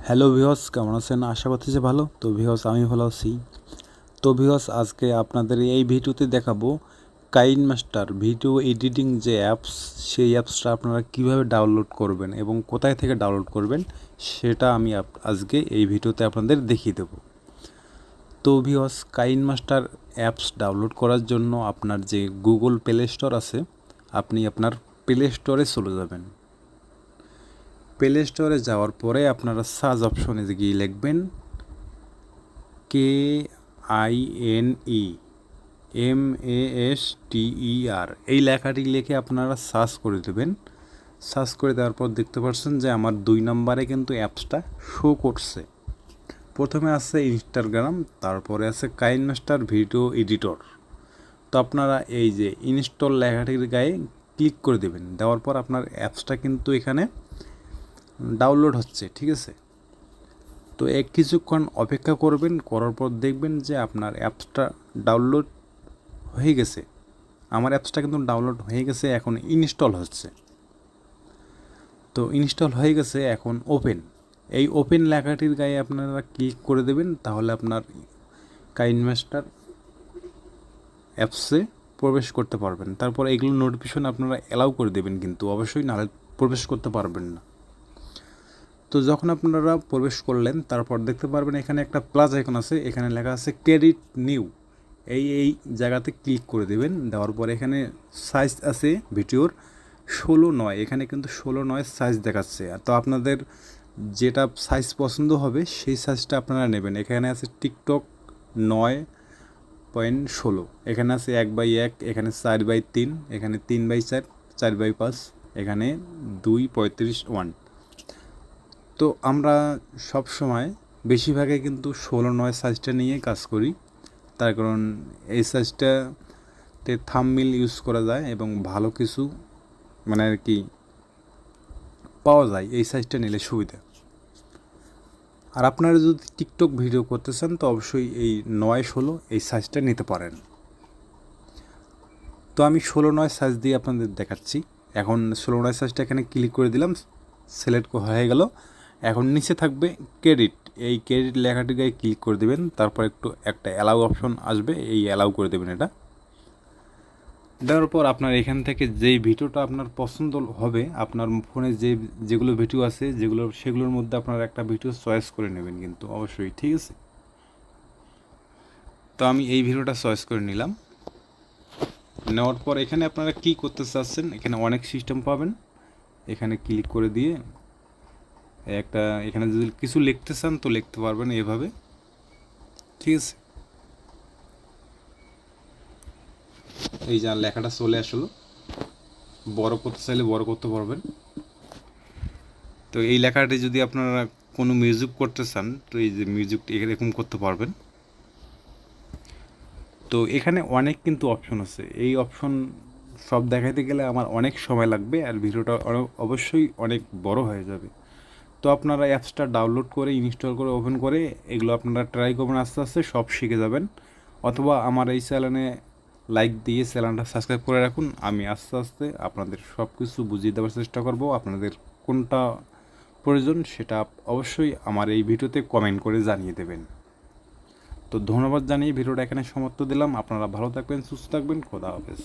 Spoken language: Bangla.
হ্যালো ভিউয়ার্স, কেমন আছেন? আশা করছি যে ভালো। তো ভিউয়ার্স, আমি ভালো আছি। তো ভিউয়ার্স, আজকে আপনাদের এই ভিডিওতে দেখাবো কাইনমাস্টার ভিডিও এডিটিং যে অ্যাপস, সেই অ্যাপসটা আপনারা কিভাবে ডাউনলোড করবেন এবং কোথায় থেকে ডাউনলোড করবেন সেটা আমি আজকে এই ভিডিওতে আপনাদের দেখিয়ে দেবো। তো ভিউয়ার্স, কাইনমাস্টার অ্যাপস ডাউনলোড করার জন্য আপনার যে গুগল প্লে স্টোর আছে, আপনি আপনার প্লে স্টোরে চলে যাবেন। প্লে স্টোরে যাওয়ার পরে আপনারা সার্চ অপশনে গিয়ে লিখবেন KINEMASTER, এই লেখাটি লিখে আপনারা সার্চ করে দেবেন। সার্চ করে দেওয়ার পর দেখতে পাচ্ছেন যে আমার 2 নম্বরে কিন্তু অ্যাপসটা শো করছে। প্রথমে আছে ইনস্টাগ্রাম, তারপরে আছে কাইনমাস্টার ভিডিও এডিটর। তো আপনারা এই যে ইনস্টল লেখাটির গায়ে ক্লিক করে দেবেন। দেওয়ার পর আপনার অ্যাপসটা কিন্তু এখানে ডাউনলোড হচ্ছে, ঠিক আছে। তো কিছুক্ষণ অপেক্ষা করবেন, করার পর দেখবেন যে আপনার অ্যাপসটা ডাউনলোড হয়ে গেছে। আমার অ্যাপসটা কিন্তু ডাউনলোড হয়ে গেছে, এখন ইনস্টল হচ্ছে। তো ইনস্টল হয়ে গেছে, এখন ওপেন, এই ওপেন লেখাটির গায়ে আপনারা ক্লিক করে দেবেন। তাহলে আপনার কাইনমাস্টার অ্যাপসে প্রবেশ করতে পারবেন। তারপর এগুলো নোটিফিকেশন আপনারা অ্যালাউ করে দেবেন, কিন্তু অবশ্যই নাহলে প্রবেশ করতে পারবেন না। তো যখন আপনারা প্রবেশ করলেন, তারপর দেখতে পারবেন এখানে একটা প্লাস আইকন আছে, এখানে লেখা আছে ক্রেডিট নিউ। এই জায়গাতে ক্লিক করে দেবেন। দেওয়ার পরে এখানে সাইজ আছে ভিডিওর 16:9, এখানে কিন্তু 16:9 সাইজ দেখাচ্ছে। তো আপনাদের যেটা সাইজ পছন্দ হবে সেই সাইজটা আপনারা নেবেন। এখানে আছে টিকটক 9.16, এখানে আছে 1/1, এখানে 4/3, এখানে 3/4, 4/5, এখানে 2.35:1। তো আমরা সব সময় বেশিরভাগে কিন্তু 16:9 সাইজটা নিয়ে কাজ করি, তার কারণ এই সাইজটাতে থাম্বনেল ইউজ করা যায় এবং ভালো কিছু মানে আর কি পাওয়া যায় এই সাইজটা নিলে সুবিধা। আর আপনারা যদি টিকটক ভিডিও করতে চান তো অবশ্যই এই 9/16 এই সাইজটা নিতে পারেন। তো আমি 16:9 সাইজ দিয়ে আপনাদের দেখাচ্ছি। এখন 16:9 সাইজটা এখানে ক্লিক করে দিলাম, সিলেক্ট হয়ে গেল। এখন নিচে থাকবে ক্রেডিট, এই ক্রেডিট লেখাটি গায়ে ক্লিক করে দেবেন। তারপর একটা অ্যালাউ অপশন আসবে, এই অ্যালাউ করে দেবেন। এটা দেওয়ার পর আপনার এখান থেকে যেই ভিডিওটা আপনার পছন্দ হবে, আপনার ফোনে যেগুলো ভিডিও আছে সেগুলোর মধ্যে আপনার একটা ভিডিও চয়েস করে নেবেন কিন্তু অবশ্যই, ঠিক আছে। তো আমি এই ভিডিওটা চয়েস করে নিলাম। নেওয়ার পর এখানে আপনারা কী করতে চাচ্ছেন, এখানে অনেক সিস্টেম পাবেন। এখানে ক্লিক করে দিয়ে এখানে যদি কিছু লিখতে চান তো লিখতে পারবেন এভাবে, ঠিক আছে। এই যা লেখাটা চলে আসলো, বড় করতে চাইলে বড় করতে পারবেন। তো এই লেখাটি যদি আপনারা কোনো মিউজিক করতে চান তো এই যে মিউজিকটি এরকম করতে পারবেন। তো এখানে অনেক কিন্তু অপশন আছে, এই অপশন সব দেখাইতে গেলে আমার অনেক সময় লাগবে আর ভিডিওটা অবশ্যই অনেক বড় হয়ে যাবে। তো আপনারা অ্যাপসটা ডাউনলোড করে ইনস্টল করে ওপেন করে এগুলো আপনারা ট্রাই করবেন, আস্তে আস্তে সব শিখে যাবেন। অথবা আমার এই চ্যানেলে লাইক দিয়ে চ্যানেলটা সাবস্ক্রাইব করে রাখুন, আমি আস্তে আস্তে আপনাদের সব কিছু বুঝিয়ে দেওয়ার চেষ্টা করব। আপনাদের কোনটা প্রয়োজন সেটা অবশ্যই আমার এই ভিডিওতে কমেন্ট করে জানিয়ে দেবেন। তো ধন্যবাদ জানিয়ে ভিডিওটা এখানে সমাপ্ত দিলাম। আপনারা ভালো থাকবেন, সুস্থ থাকবেন, খোদা হাফেজ।